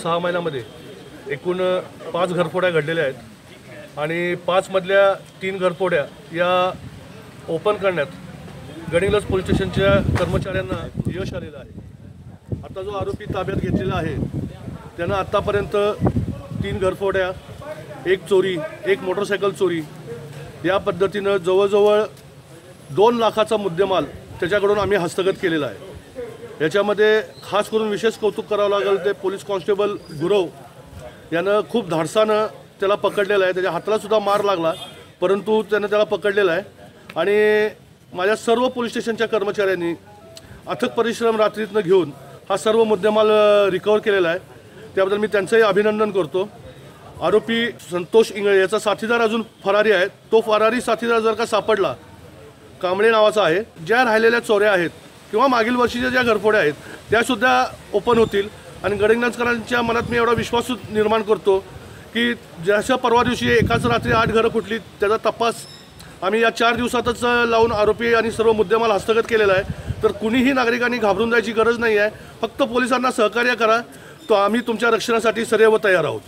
6 महिन्यामध्ये एकूण 5 घरफोड्या घडलेल्या आहेत आणि 5 मधल्या 3 घरफोड्या या ओपन करण्यात गडिंग्लज पोलीस स्टेशनच्या कर्मचाऱ्यांना यश आलेलं आहे। आता जो आरोपी ताब्यात घेतलेला आहे त्यानं आतापर्यंत 3 घरफोड्या, 1 चोरी, 1 मोटरसायकल चोरी या पद्धतीनं जवळजवळ 2 लाखाचा मुद्देमाल त्याच्याकडून आम्ही हस्तगत केलेला आहे। याच्यामध्ये खास करून विशेष कौतुक करावं लागेल ते पोलीस कॉन्स्टेबल गुरव यानं खूप धाडसानं त्याला पकडलेलं आहे। त्याच्या हाताला सुद्धा मार लागला परंतु त्यानं त्याला पकडलेलं आहे आणि माझ्या सर्व पोलीस स्टेशनच्या कर्मचाऱ्यांनी अथक परिश्रम रात्रीतनं घेऊन हा सर्व मुद्देमाल रिकवर केलेला आहे। त्याबद्दल मी त्यांचंही अभिनंदन करतो। आरोपी संतोष इंगळे याचा साथीदार अजून फरारी आहे। तो फरारी साथीदार जर का सापडला, कांबळे नावाचा आहे, ज्या राहिलेल्या चोऱ्या आहेत किंवा मागील वर्षीच्या ज्या घरफोड्या आहेत त्यासुद्धा ओपन होतील आणि गडिंग्लजकरांच्या मनात मी एवढा विश्वास निर्माण करतो की जसं परवा दिवशी एकाच रात्री 8 घरं फुटली त्याचा तपास आम्ही या 4 दिवसातच लावून आरोपी आणि सर्व मुद्देमाल हस्तगत केलेला आहे। तर कुणीही नागरिकांनी घाबरून जायची गरज नाही आहे। फक्त पोलिसांना सहकार्य करा, तो आम्ही तुमच्या रक्षणासाठी सदैव तयार आहोत।